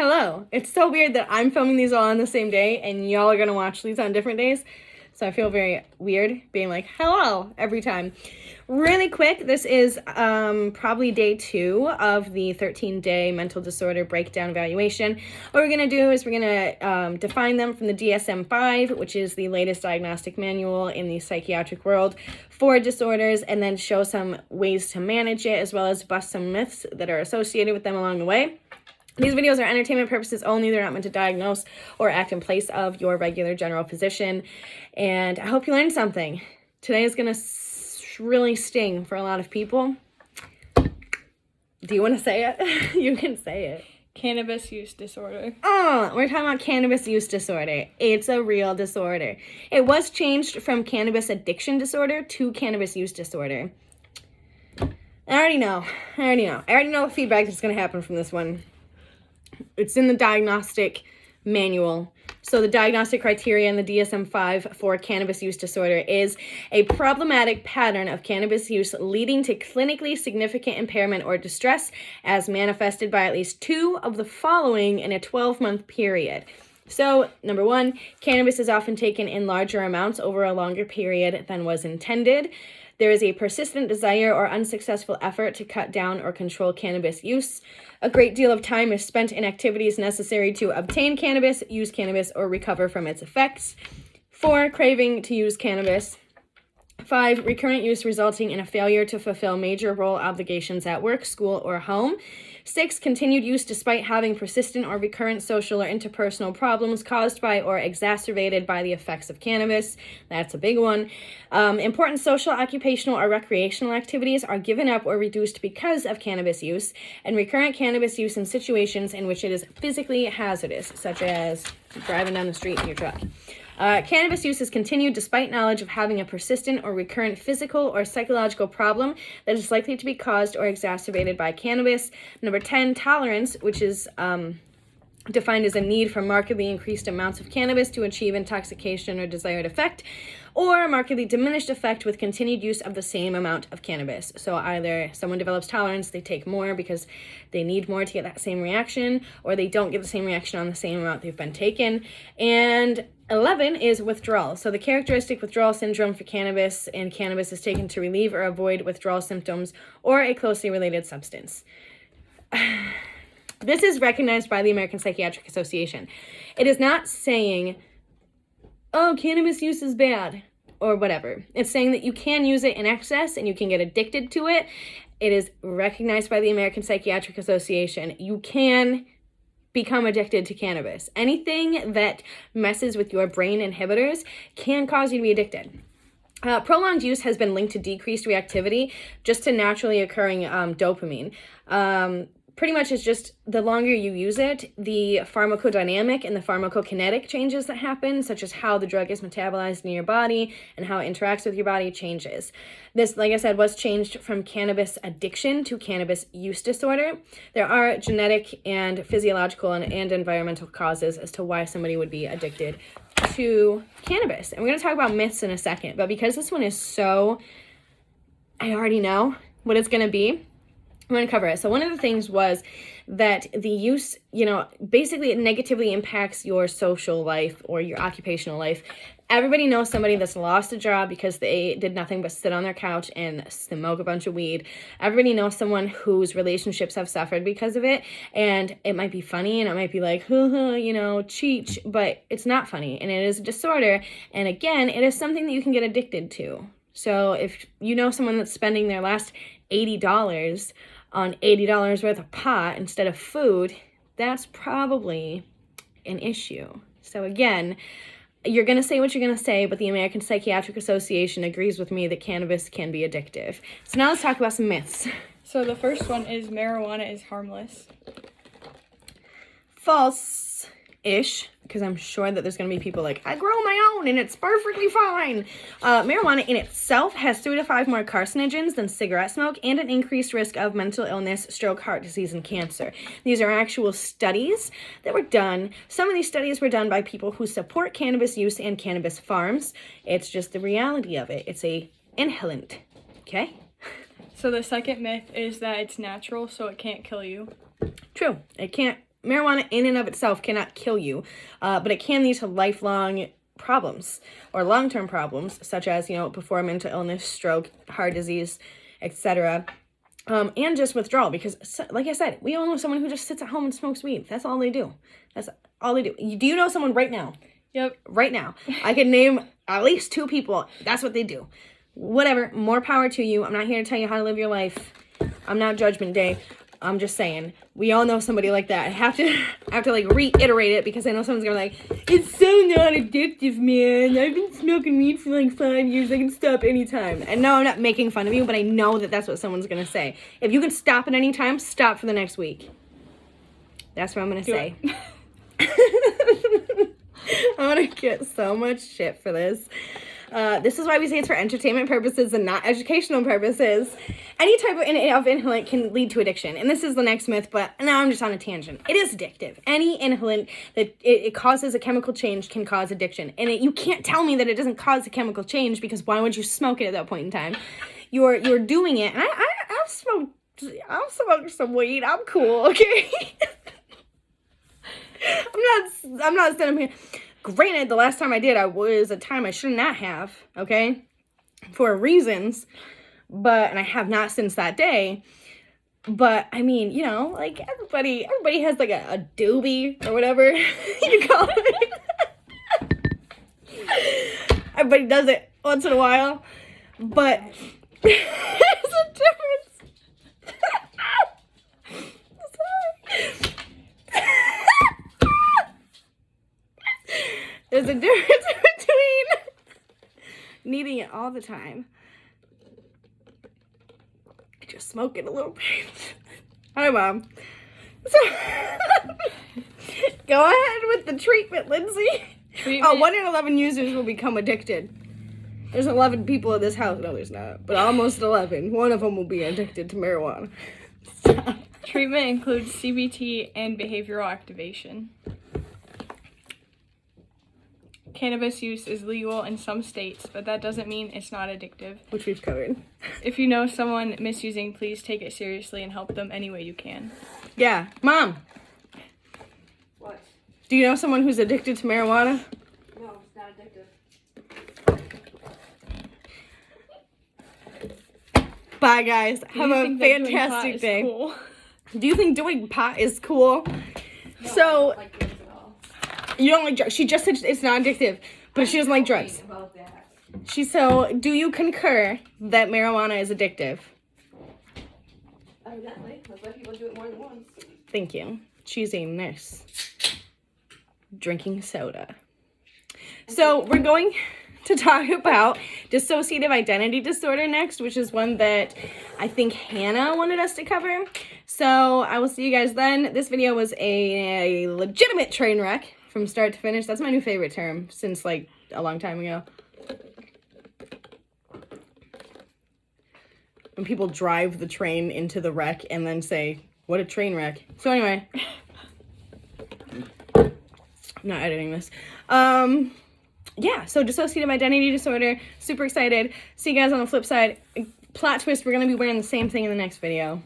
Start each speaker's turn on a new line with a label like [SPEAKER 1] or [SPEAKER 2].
[SPEAKER 1] hello. It's so weird that I'm filming these all on the same day and y'all are gonna watch these on different days. So I feel very weird being like, hello, every time. Really quick, this is probably day 2 of the 13-day mental disorder breakdown evaluation. What we're going to do is we're going to define them from the DSM-5, which is the latest diagnostic manual in the psychiatric world for disorders, and then show some ways to manage it, as well as bust some myths that are associated with them along the way. These videos are entertainment purposes only. They're not meant to diagnose or act in place of your regular general physician. And I hope you learned something. Today is going to really sting for a lot of people. Do you want to say it? You can say it.
[SPEAKER 2] Cannabis use disorder.
[SPEAKER 1] Oh, we're talking about cannabis use disorder. It's a real disorder. It was changed from cannabis addiction disorder to cannabis use disorder. I already know the feedback that's going to happen from this one. It's in the diagnostic manual. So the diagnostic criteria in the DSM-5 for cannabis use disorder is a problematic pattern of cannabis use leading to clinically significant impairment or distress as manifested by at least 2 of the following in a 12-month period. So, number 1, cannabis is often taken in larger amounts over a longer period than was intended. There is a persistent desire or unsuccessful effort to cut down or control cannabis use. A great deal of time is spent in activities necessary to obtain cannabis, use cannabis, or recover from its effects. 4, craving to use cannabis. 5, recurrent use resulting in a failure to fulfill major role obligations at work, school, or home. 6, continued use despite having persistent or recurrent social or interpersonal problems caused by or exacerbated by the effects of cannabis. That's a big one. Important social, occupational, or recreational activities are given up or reduced because of cannabis use, and recurrent cannabis use in situations in which it is physically hazardous, such as driving down the street in your truck. Cannabis use is continued despite knowledge of having a persistent or recurrent physical or psychological problem that is likely to be caused or exacerbated by cannabis. Number 10, tolerance, which is defined as a need for markedly increased amounts of cannabis to achieve intoxication or desired effect, or a markedly diminished effect with continued use of the same amount of cannabis. So either someone develops tolerance, they take more because they need more to get that same reaction, or they don't get the same reaction on the same amount they've been taken. And 11 is withdrawal. So the characteristic withdrawal syndrome for cannabis, and cannabis is taken to relieve or avoid withdrawal symptoms or a closely related substance. This is recognized by the American Psychiatric Association. It is not saying, oh, cannabis use is bad, or whatever. It's saying that you can use it in excess and you can get addicted to it. It is recognized by the American Psychiatric Association. You can become addicted to cannabis. Anything that messes with your brain inhibitors can cause you to be addicted. Prolonged use has been linked to decreased reactivity just to naturally occurring dopamine. Pretty much it's just the longer you use it, the pharmacodynamic and the pharmacokinetic changes that happen, such as how the drug is metabolized in your body and how it interacts with your body, changes. This, like I said, was changed from cannabis addiction to cannabis use disorder. There are genetic and physiological and environmental causes as to why somebody would be addicted to cannabis. And we're going to talk about myths in a second, but because this one is so, I already know what it's going to be, I'm going to cover it. So one of the things was that the use, basically it negatively impacts your social life or your occupational life. Everybody knows somebody that's lost a job because they did nothing but sit on their couch and smoke a bunch of weed. Everybody knows someone whose relationships have suffered because of it. And it might be funny and it might be like, cheech, but it's not funny. And it is a disorder. And again, it is something that you can get addicted to. So if you know someone that's spending their last $80 on $80 worth of pot instead of food, that's probably an issue. So again, you're going to say what you're going to say, but the American Psychiatric Association agrees with me that cannabis can be addictive. So now let's talk about some myths.
[SPEAKER 2] So the first one is marijuana is harmless.
[SPEAKER 1] False-ish, because I'm sure that there's going to be people like, I grow my own and it's perfectly fine. Marijuana in itself has 3 to 5 more carcinogens than cigarette smoke and an increased risk of mental illness, stroke, heart disease, and cancer. These are actual studies that were done. Some of these studies were done by people who support cannabis use and cannabis farms. It's just the reality of it. It's a inhalant, okay?
[SPEAKER 2] So the second myth is that it's natural, so it can't kill you.
[SPEAKER 1] True. It can't marijuana in and of itself cannot kill you, but it can lead to lifelong problems or long-term problems, such as, before mental illness, stroke, heart disease, etc. And just withdrawal, because like I said, we all know someone who just sits at home and smokes weed. That's all they do. That's all they do. Do you know someone right now?
[SPEAKER 2] Yep.
[SPEAKER 1] Right now. I can name at least 2 people. That's what they do. Whatever. More power to you. I'm not here to tell you how to live your life. I'm not Judgment Day. I'm just saying. We all know somebody like that. I have to like reiterate it because I know someone's gonna be like, it's so not addictive, man. I've been smoking weed for like 5 years. I can stop anytime. And no, I'm not making fun of you, but I know that that's what someone's gonna say. If you can stop at any time, stop for the next week. That's what I'm gonna say. I'm gonna get so much shit for this. This is why we say it's for entertainment purposes and not educational purposes. Any type of inhalant can lead to addiction. And this is the next myth, but now I'm just on a tangent. It is addictive. Any inhalant that it causes a chemical change can cause addiction. And you can't tell me that it doesn't cause a chemical change, because why would you smoke it at that point in time? You're doing it. And I'll smoke some weed. I'm cool, okay? I'm not sitting here. Granted, the last time I did, I was a time I should not have, okay, for reasons, and I have not since that day. But I mean, like everybody has like a doobie or whatever you call it. Everybody does it once in a while, but there's a difference. There's a difference between needing it all the time and just smoking a little bit. Hi, Mom. So, go ahead with the treatment, Lindsay. Oh, 1 in 11 users will become addicted. There's 11 people in this house. No, there's not. But almost 11. One of them will be addicted to marijuana. Stop.
[SPEAKER 2] Treatment includes CBT and behavioral activation. Cannabis use is legal in some states, but that doesn't mean it's not addictive.
[SPEAKER 1] Which we've covered.
[SPEAKER 2] If you know someone misusing, please take it seriously and help them any way you can.
[SPEAKER 1] Yeah. Mom.
[SPEAKER 3] What?
[SPEAKER 1] Do you know someone who's addicted to marijuana?
[SPEAKER 3] No, it's not addictive.
[SPEAKER 1] Bye, guys. Have a fantastic day.
[SPEAKER 2] Cool?
[SPEAKER 1] Do you think doing pot is cool?
[SPEAKER 3] No,
[SPEAKER 1] So,
[SPEAKER 3] I don't like drugs at all.
[SPEAKER 1] you don't like drugs. She just said it's not addictive, but she doesn't like drugs.
[SPEAKER 3] About that.
[SPEAKER 1] So, do you concur that marijuana is addictive?
[SPEAKER 3] Evidently, that's why people do it more than once.
[SPEAKER 1] Thank you. She's a nurse. Drinking soda. So, we're going to talk about dissociative identity disorder next, which is one that I think Hannah wanted us to cover. So, I will see you guys then. This video was a legitimate train wreck from start to finish. That's my new favorite term since like a long time ago. When people drive the train into the wreck and then say, what a train wreck. So anyway, I'm not editing this. Yeah, so dissociative identity disorder, super excited. See you guys on the flip side. Plot twist, we're going to be wearing the same thing in the next video.